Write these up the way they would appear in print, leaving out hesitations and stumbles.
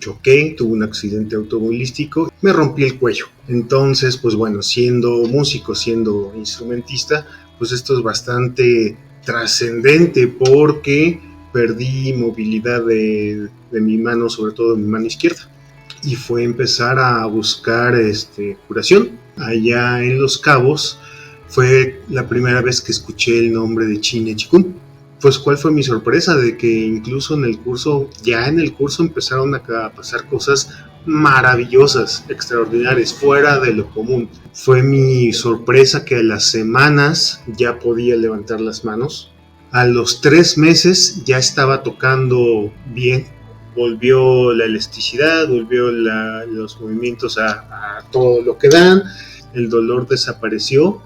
choqué, tuve un accidente automovilístico, me rompí el cuello. Entonces, pues bueno, siendo músico, siendo instrumentista, pues esto es bastante trascendente porque perdí movilidad de mi mano, sobre todo de mi mano izquierda. Y fue empezar a buscar curación. Allá en Los Cabos fue la primera vez que escuché el nombre de Chine Chikun. Pues cuál fue mi sorpresa de que incluso en el curso empezaron a pasar cosas maravillosas, extraordinarias, fuera de lo común. Fue mi sorpresa que a las semanas ya podía levantar las manos. A los 3 meses ya estaba tocando bien. Volvió la elasticidad, volvió los movimientos a todo lo que dan. El dolor desapareció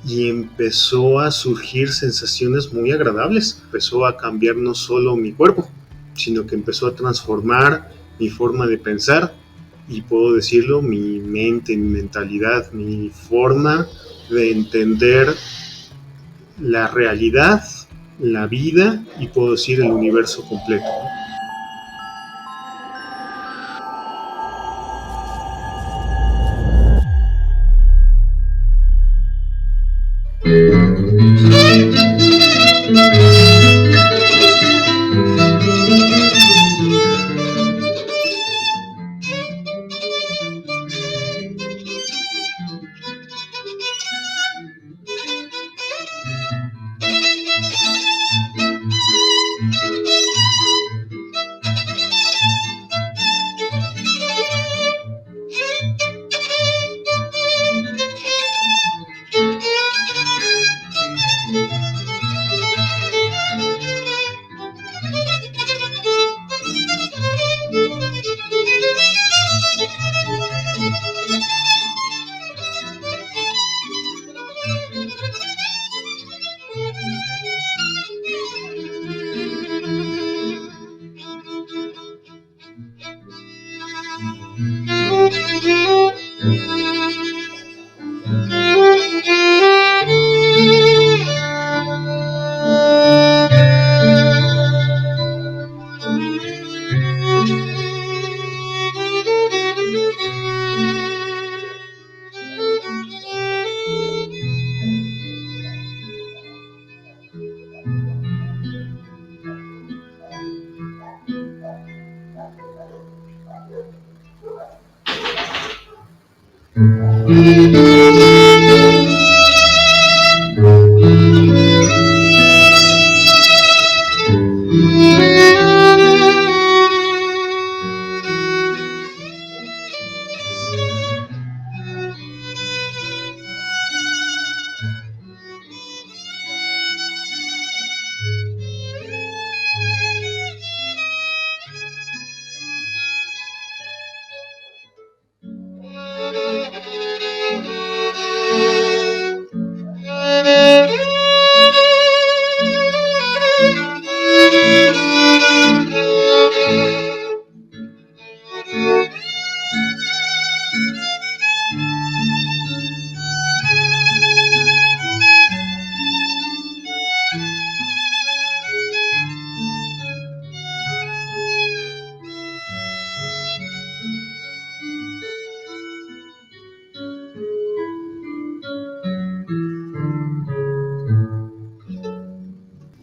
y empezó a surgir sensaciones muy agradables. Empezó a cambiar no solo mi cuerpo, sino que empezó a transformar mi forma de pensar y puedo decirlo, mi mente, mi mentalidad, mi forma de entender la realidad, la vida y puedo decir el universo completo.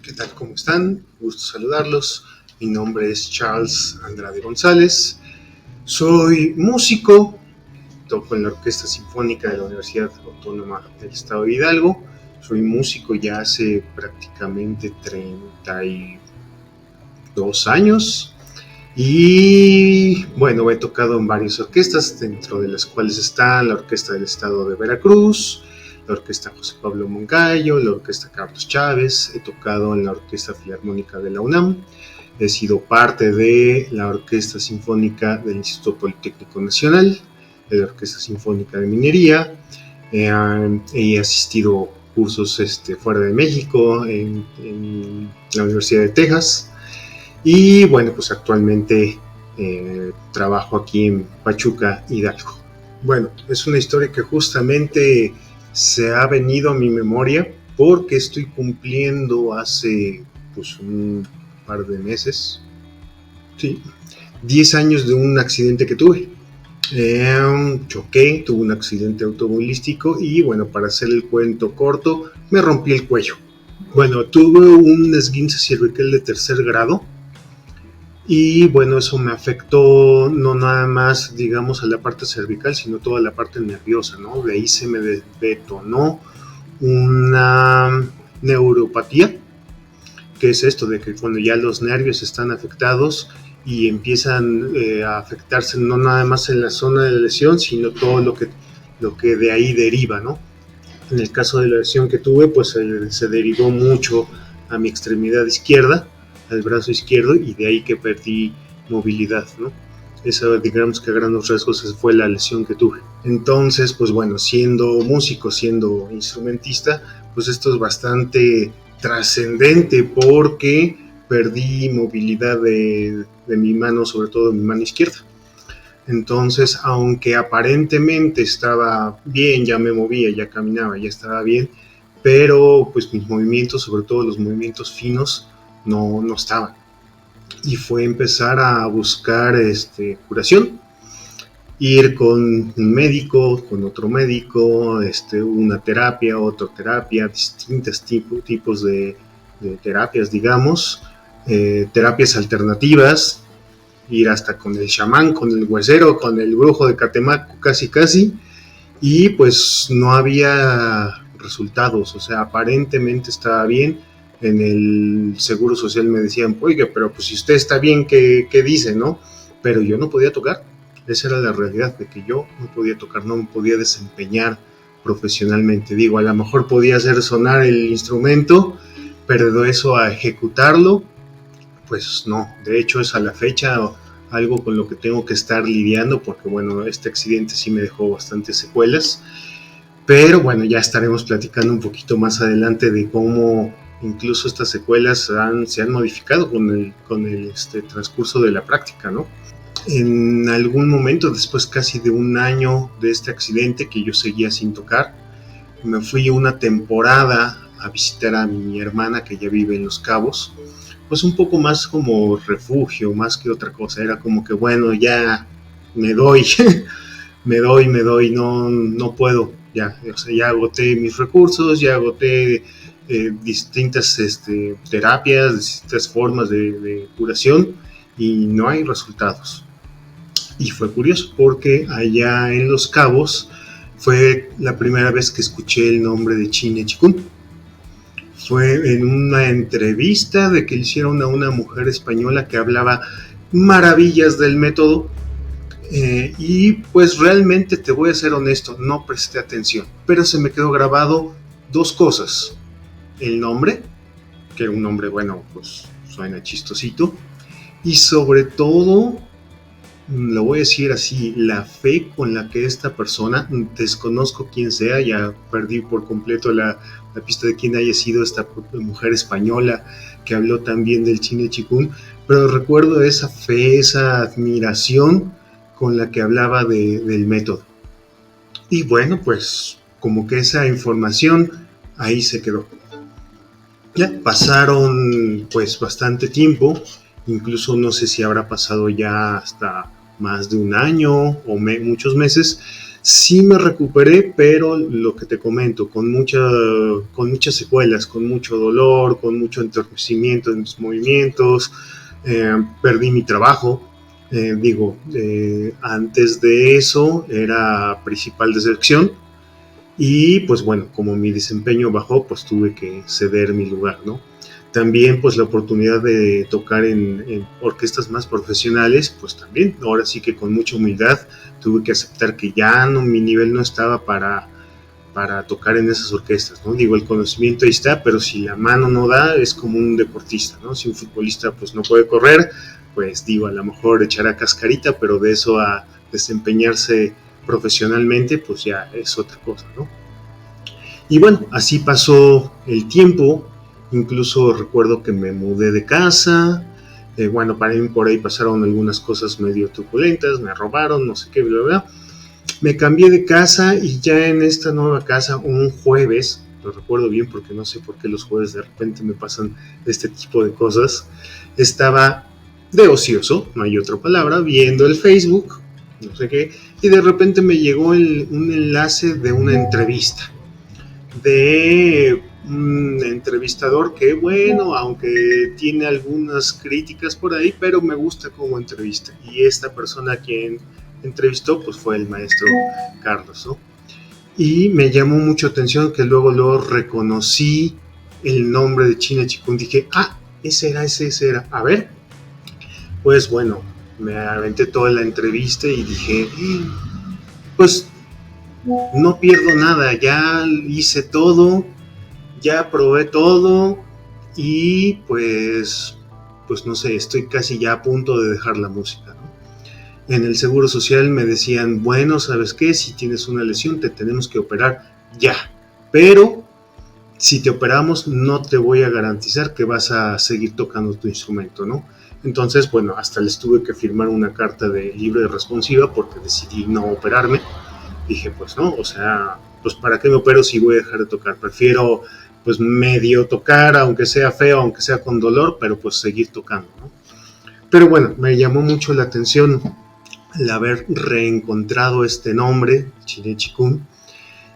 ¿Qué tal? ¿Cómo están? Gusto saludarlos. Mi nombre es Charles Andrade González. Soy músico, toco en la Orquesta Sinfónica de la Universidad Autónoma del Estado de Hidalgo. Soy músico ya hace prácticamente 32 años. Y bueno, he tocado en varias orquestas, dentro de las cuales está la Orquesta del Estado de Veracruz, la Orquesta José Pablo Moncayo, la Orquesta Carlos Chávez. He tocado en la Orquesta Filarmónica de la UNAM. He sido parte de la Orquesta Sinfónica del Instituto Politécnico Nacional, de la Orquesta Sinfónica de Minería. He asistido a cursos fuera de México, en la Universidad de Texas. Y bueno, pues actualmente trabajo aquí en Pachuca, Hidalgo. Bueno, es una historia que justamente se ha venido a mi memoria porque estoy cumpliendo hace pues un par de meses, sí, 10 años de un accidente que tuve. Choqué, tuve un accidente automovilístico y bueno, para hacer el cuento corto, me rompí el cuello. Bueno, tuve un esguince cervical de tercer grado y bueno, eso me afectó no nada más, digamos, a la parte cervical, sino toda la parte nerviosa, ¿no? De ahí se me detonó una neuropatía, que es esto de que cuando ya los nervios están afectados y empiezan a afectarse no nada más en la zona de la lesión, sino todo lo que de ahí deriva, ¿no? En el caso de la lesión que tuve, pues se derivó mucho a mi extremidad izquierda, al brazo izquierdo, y de ahí que perdí movilidad, ¿no? Esa, digamos que a grandes rasgos fue la lesión que tuve. Entonces, pues bueno, siendo músico, siendo instrumentista, pues esto es bastante trascendente porque perdí movilidad de mi mano, sobre todo de mi mano izquierda. Entonces, aunque aparentemente estaba bien, ya me movía, ya caminaba, ya estaba bien, pero pues mis movimientos, sobre todo los movimientos finos, no estaban. Y fue empezar a buscar curación, ir con un médico, con otro médico, una terapia, otra terapia, distintos tipos de terapias, digamos, terapias alternativas, ir hasta con el chamán, con el huesero, con el brujo de Catemaco, casi casi, y pues no había resultados, o sea, aparentemente estaba bien. En el Seguro Social me decían, oiga, pero pues si usted está bien, ¿qué dice, no? Pero yo no podía tocar, esa era la realidad, de que yo no podía tocar, no me podía desempeñar profesionalmente. Digo, a lo mejor podía hacer sonar el instrumento, pero de eso a ejecutarlo, pues no. De hecho, es a la fecha algo con lo que tengo que estar lidiando, porque bueno, este accidente sí me dejó bastantes secuelas, pero bueno, ya estaremos platicando un poquito más adelante de cómo incluso estas secuelas se han modificado con el transcurso de la práctica, ¿no? En algún momento, después casi de un año de este accidente que yo seguía sin tocar, me fui una temporada a visitar a mi hermana que ya vive en Los Cabos, pues un poco más como refugio, más que otra cosa. Era como que, bueno, ya me doy, me doy, no puedo, ya, o sea, ya agoté mis recursos, ya agoté distintas terapias, distintas formas de curación y no hay resultados. Y fue curioso porque allá en Los Cabos fue la primera vez que escuché el nombre de Chine Chikun. Fue en una entrevista de que le hicieron a una mujer española que hablaba maravillas del método, y pues realmente te voy a ser honesto, no presté atención, pero se me quedó grabado dos cosas: el nombre, que era un nombre, bueno, pues suena chistosito, y sobre todo, lo voy a decir así, la fe con la que esta persona, desconozco quién sea, ya perdí por completo la pista de quién haya sido esta mujer española que habló también del Chine Chikun, pero recuerdo esa fe, esa admiración con la que hablaba del método. Y bueno, pues como que esa información ahí se quedó. Ya pasaron pues bastante tiempo, incluso no sé si habrá pasado ya hasta más de un año o muchos meses. Sí me recuperé, pero lo que te comento, con muchas secuelas, con mucho dolor, con mucho entorpecimiento en mis movimientos, perdí mi trabajo. Antes de eso era principal de sección y pues bueno, como mi desempeño bajó, pues tuve que ceder mi lugar, ¿no? También pues la oportunidad de tocar en orquestas más profesionales, pues también, ahora sí que con mucha humildad tuve que aceptar que ya no, mi nivel no estaba para tocar en esas orquestas, ¿no? Digo, el conocimiento ahí está, pero si la mano no da, es como un deportista, ¿no? Si un futbolista pues no puede correr, pues digo, a lo mejor echará cascarita, pero de eso a desempeñarse profesionalmente, pues ya es otra cosa, ¿no? Y bueno, así pasó el tiempo, incluso recuerdo que me mudé de casa, bueno, para mí por ahí pasaron algunas cosas medio turbulentas, me robaron, no sé qué, bla, bla. Me cambié de casa y ya en esta nueva casa, un jueves, lo recuerdo bien porque no sé por qué los jueves de repente me pasan este tipo de cosas, estaba de ocioso, no hay otra palabra, viendo el Facebook, no sé qué, y de repente me llegó un enlace de una entrevista de un entrevistador que, bueno, aunque tiene algunas críticas por ahí, pero me gusta como entrevista. Y esta persona a quien entrevistó, pues fue el maestro Carlos, ¿no? Y me llamó mucho atención que luego reconocí el nombre de China Chikun. Dije, ese era. A ver, pues bueno, me aventé toda la entrevista y dije, pues no pierdo nada, ya hice todo, ya probé todo y pues no sé, estoy casi ya a punto de dejar la música, ¿no? En el Seguro Social me decían, bueno, ¿sabes qué? Si tienes una lesión te tenemos que operar ya, pero si te operamos no te voy a garantizar que vas a seguir tocando tu instrumento, ¿no? Entonces, bueno, hasta les tuve que firmar una carta de libre responsiva porque decidí no operarme. Dije, pues no, o sea, pues para qué me opero si voy a dejar de tocar. Prefiero pues medio tocar, aunque sea feo, aunque sea con dolor, pero pues seguir tocando, ¿no? Pero bueno, me llamó mucho la atención el haber reencontrado este nombre, Chine Chikun,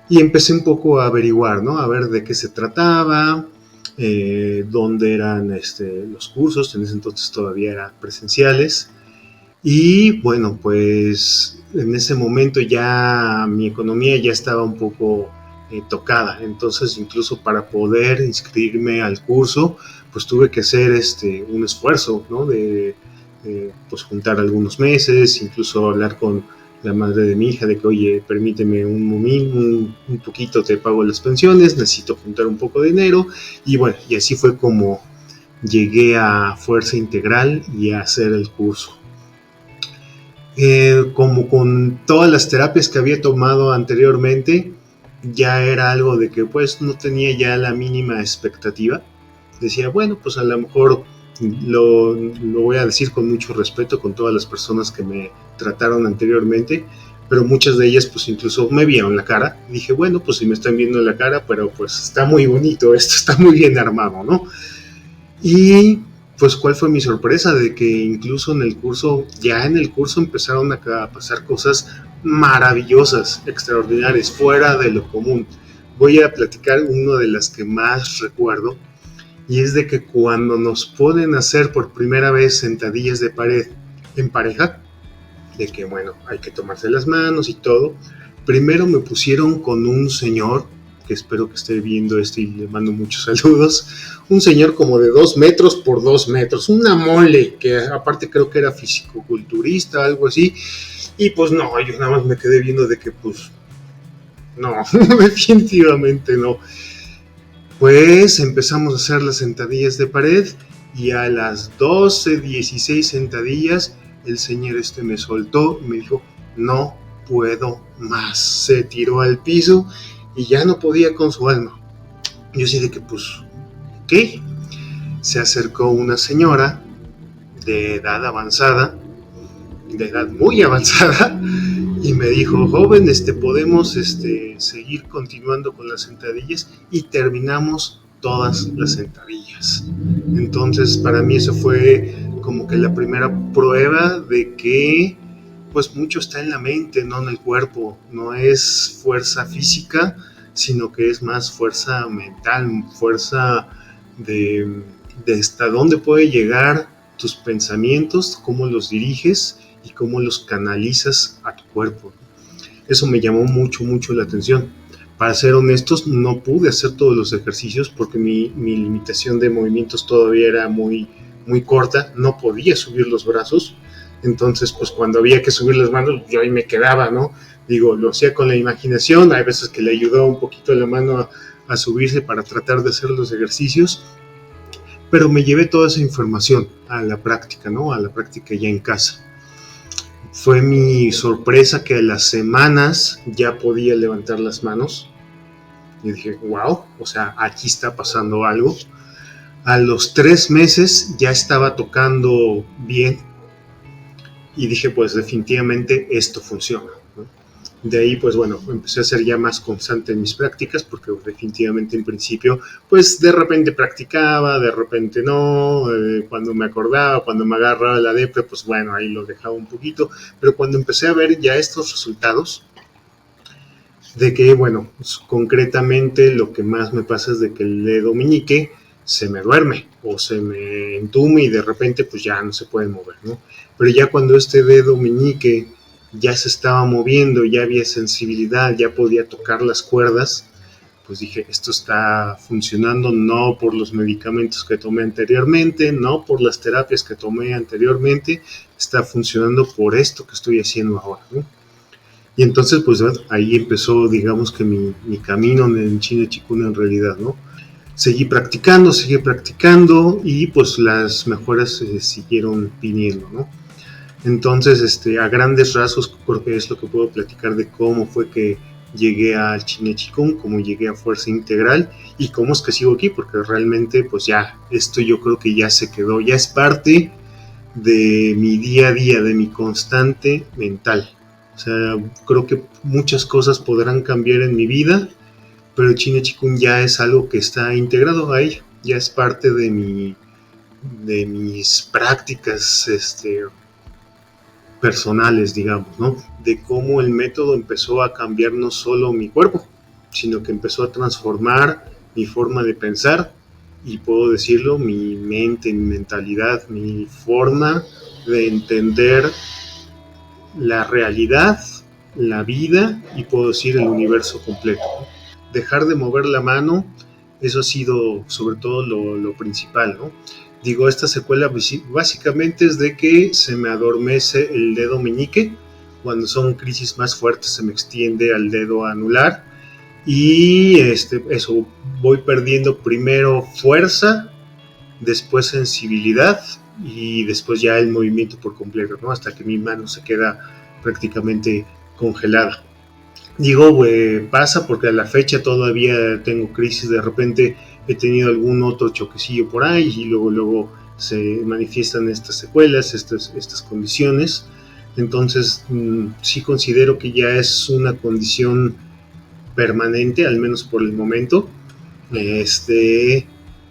y empecé un poco a averiguar, ¿no? A ver de qué se trataba, dónde eran los cursos, en ese entonces todavía eran presenciales. Y bueno, pues en ese momento ya mi economía ya estaba un poco tocada, entonces incluso para poder inscribirme al curso, pues tuve que hacer un esfuerzo, ¿no? De pues juntar algunos meses, incluso hablar con la madre de mi hija de que, oye, permíteme un poquito, te pago las pensiones, necesito juntar un poco de dinero, y bueno, y así fue como llegué a Fuerza Integral y a hacer el curso. Como con todas las terapias que había tomado anteriormente, ya era algo de que pues no tenía ya la mínima expectativa. Decía, bueno, pues a lo mejor lo voy a decir con mucho respeto con todas las personas que me trataron anteriormente, pero muchas de ellas pues incluso me vieron la cara. Dije, bueno, pues si me están viendo la cara, pero pues está muy bonito, esto está muy bien armado, ¿no? Y pues cuál fue mi sorpresa de que incluso en el curso empezaron a pasar cosas maravillosas, extraordinarias, fuera de lo común. Voy a platicar una de las que más recuerdo, y es de que cuando nos ponen a hacer por primera vez sentadillas de pared en pareja, de que bueno, hay que tomarse las manos y todo, primero me pusieron con un señor, que espero que esté viendo y le mando muchos saludos, un señor como de 2 metros por 2 metros, una mole, que aparte creo que era fisicoculturista, algo así, y pues no, yo nada más me quedé viendo de que pues, no, definitivamente no. Pues empezamos a hacer las sentadillas de pared, y a las 12:16 sentadillas, el señor me soltó y me dijo, no puedo más. Se tiró al piso y ya no podía con su alma. Yo así de que pues, ¿qué? Se acercó una señora de edad avanzada, de edad muy avanzada, y me dijo, joven, podemos seguir continuando con las sentadillas, y terminamos todas las sentadillas. Entonces para mí eso fue como que la primera prueba de que pues mucho está en la mente, no en el cuerpo. No es fuerza física, sino que es más fuerza mental, fuerza de hasta dónde puede llegar tus pensamientos, cómo los diriges y cómo los canalizas a tu cuerpo. Eso me llamó mucho la atención. Para ser honestos, no pude hacer todos los ejercicios porque mi limitación de movimientos todavía era muy corta, no podía subir los brazos. Entonces, pues cuando había que subir las manos, yo ahí me quedaba, ¿no? Digo, lo hacía con la imaginación, hay veces que le ayudó un poquito la mano a subirse para tratar de hacer los ejercicios, pero me llevé toda esa información a la práctica, ¿no? A la práctica ya en casa. Fue mi sorpresa que a las semanas ya podía levantar las manos. Y dije, wow, o sea, aquí está pasando algo. A los 3 meses ya estaba tocando bien. Y dije, pues definitivamente esto funciona, ¿no? De ahí, pues bueno, empecé a ser ya más constante en mis prácticas, porque definitivamente en principio, pues de repente practicaba, de repente no, cuando me acordaba, cuando me agarraba la depre, pues bueno, ahí lo dejaba un poquito, pero cuando empecé a ver ya estos resultados, de que, bueno, pues, concretamente lo que más me pasa es de que el dedo meñique se me duerme o se me entume y de repente pues ya no se puede mover, ¿no? Pero ya cuando este dedo meñique ya se estaba moviendo, ya había sensibilidad, ya podía tocar las cuerdas, pues dije, esto está funcionando no por los medicamentos que tomé anteriormente, no por las terapias que tomé anteriormente, está funcionando por esto que estoy haciendo ahora, ¿no? Y entonces, pues ahí empezó, digamos que mi camino en el Chine Chikun en realidad, ¿no? Seguí practicando y pues las mejoras siguieron viniendo, ¿no? Entonces, a grandes rasgos, creo que es lo que puedo platicar de cómo fue que llegué al Chine Chikun, cómo llegué a Fuerza Integral y cómo es que sigo aquí, porque realmente, pues ya, esto yo creo que ya se quedó, ya es parte de mi día a día, de mi constante mental. O sea, creo que muchas cosas podrán cambiar en mi vida, pero el Chine Chikun ya es algo que está integrado a ella, ya es parte de mis prácticas personales, digamos, ¿no? De cómo el método empezó a cambiar no solo mi cuerpo, sino que empezó a transformar mi forma de pensar y puedo decirlo, mi mente, mi mentalidad, mi forma de entender la realidad, la vida y puedo decir el universo completo. Dejar de mover la mano, eso ha sido sobre todo lo principal, ¿no? Digo, esta secuela básicamente es de que se me adormece el dedo meñique, cuando son crisis más fuertes se me extiende al dedo anular y eso, voy perdiendo primero fuerza, después sensibilidad y después ya el movimiento por completo, ¿no? Hasta que mi mano se queda prácticamente congelada. Digo, pasa porque a la fecha todavía tengo crisis, de repente he tenido algún otro choquecillo por ahí y luego se manifiestan estas secuelas, estas condiciones. Entonces, sí considero que ya es una condición permanente, al menos por el momento,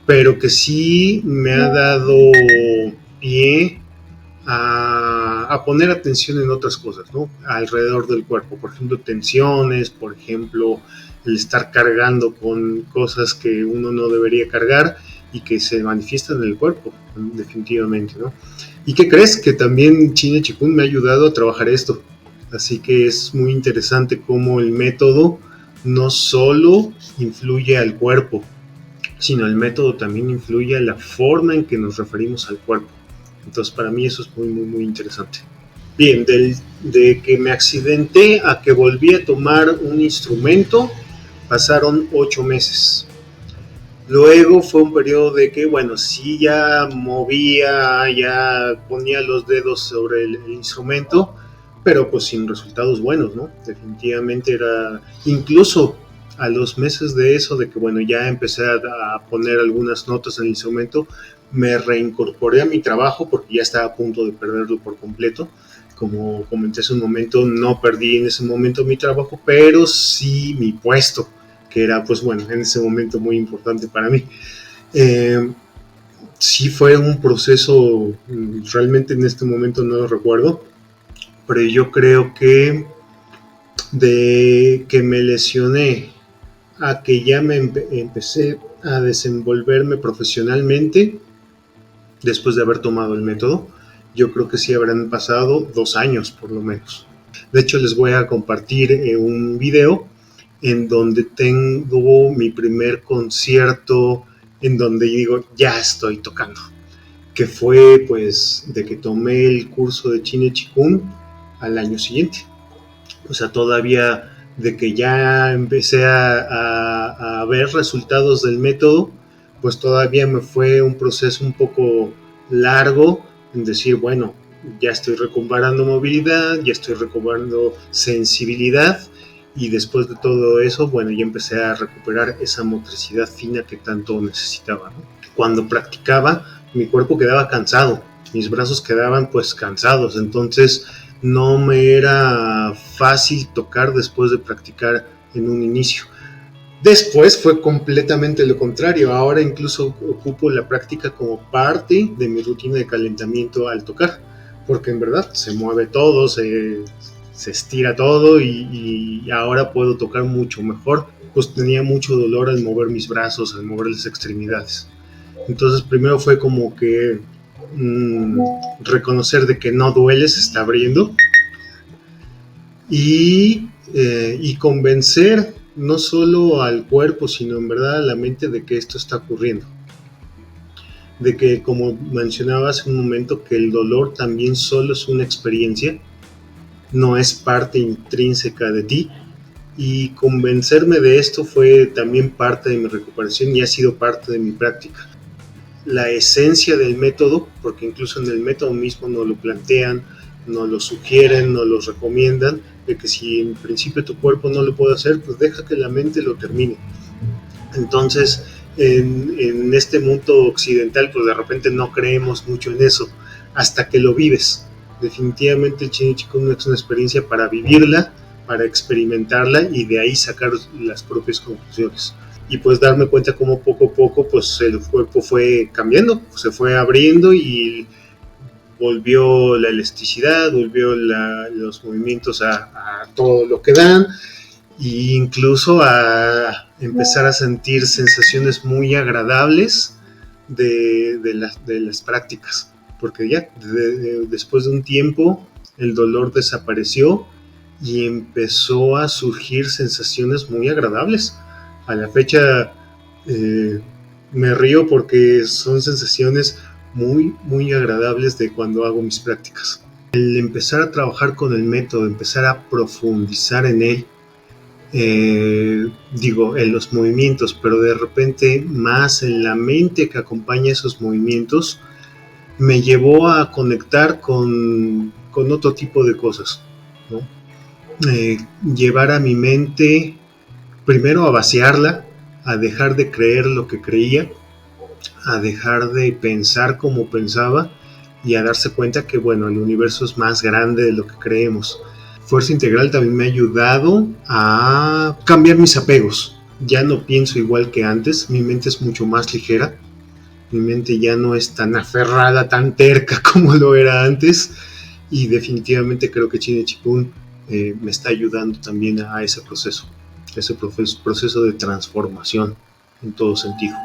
pero que sí me ha dado pie a poner atención en otras cosas, ¿no? Alrededor del cuerpo, por ejemplo, tensiones, por ejemplo, el estar cargando con cosas que uno no debería cargar y que se manifiestan en el cuerpo, definitivamente, ¿no? ¿Y qué crees? Que también Chine Chikun me ha ayudado a trabajar esto. Así que es muy interesante cómo el método no solo influye al cuerpo, sino el método también influye a la forma en que nos referimos al cuerpo. Entonces, para mí eso es muy, muy, muy interesante. Bien, de que me accidenté a que volví a tomar un instrumento, pasaron 8 meses. Luego fue un periodo de que, bueno, sí ya movía, ya ponía los dedos sobre el instrumento, pero pues sin resultados buenos, ¿no? Definitivamente era, incluso a los meses de eso, de que bueno, ya empecé a poner algunas notas en el instrumento, me reincorporé a mi trabajo porque ya estaba a punto de perderlo por completo. Como comenté hace un momento, no perdí en ese momento mi trabajo, pero sí mi puesto, que era pues bueno, en ese momento muy importante para mí. Sí fue un proceso, realmente en este momento no lo recuerdo, pero yo creo que de que me lesioné a que ya me empecé a desenvolverme profesionalmente después de haber tomado el método, yo creo que sí habrán pasado 2 años por lo menos. De hecho, les voy a compartir un video en donde tengo mi primer concierto, en donde digo, ya estoy tocando, que fue pues de que tomé el curso de Chine Chikun al año siguiente. O sea, todavía de que ya empecé a ver resultados del método, pues todavía me fue un proceso un poco largo en decir, bueno, ya estoy recuperando movilidad, ya estoy recuperando sensibilidad y después de todo eso, bueno, ya empecé a recuperar esa motricidad fina que tanto necesitaba, ¿no? Cuando practicaba, mi cuerpo quedaba cansado, mis brazos quedaban pues cansados, entonces no me era fácil tocar después de practicar en un inicio. Después fue completamente lo contrario. Ahora incluso ocupo la práctica como parte de mi rutina de calentamiento al tocar, porque en verdad se mueve todo, se estira todo y ahora puedo tocar mucho mejor. Pues tenía mucho dolor al mover mis brazos, al mover las extremidades. Entonces primero fue como que reconocer de que no duele, se está abriendo y convencer no solo al cuerpo, sino en verdad a la mente de que esto está ocurriendo. De que, como mencionaba hace un momento, que el dolor también solo es una experiencia, no es parte intrínseca de ti. Y convencerme de esto fue también parte de mi recuperación y ha sido parte de mi práctica. La esencia del método, porque incluso en el método mismo nos lo plantean, nos lo sugieren, nos lo recomiendan, de que si en principio tu cuerpo no lo puede hacer, pues deja que la mente lo termine. Entonces, en este mundo occidental, pues de repente no creemos mucho en eso, hasta que lo vives. Definitivamente el Chin Chikun es una experiencia para vivirla, para experimentarla y de ahí sacar las propias conclusiones. Y pues darme cuenta cómo poco a poco pues el cuerpo fue cambiando, se fue abriendo y volvió la elasticidad, volvió los movimientos a todo lo que dan, e incluso a empezar a sentir sensaciones muy agradables de las prácticas, porque ya después de un tiempo el dolor desapareció y empezó a surgir sensaciones muy agradables. A la fecha me río porque son sensaciones muy, muy agradables de cuando hago mis prácticas. El empezar a trabajar con el método, empezar a profundizar en él, en los movimientos, pero de repente más en la mente que acompaña esos movimientos, me llevó a conectar con otro tipo de cosas, ¿no? Llevar a mi mente primero a vaciarla, a dejar de creer lo que creía, a dejar de pensar como pensaba y a darse cuenta que, bueno, el universo es más grande de lo que creemos. Fuerza Integral también me ha ayudado a cambiar mis apegos. Ya no pienso igual que antes, mi mente es mucho más ligera, mi mente ya no es tan aferrada, tan terca como lo era antes, y definitivamente creo que Chin Chikun me está ayudando también a ese proceso de transformación en todo sentido.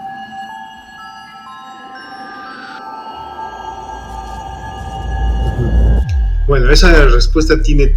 Bueno, esa respuesta tiene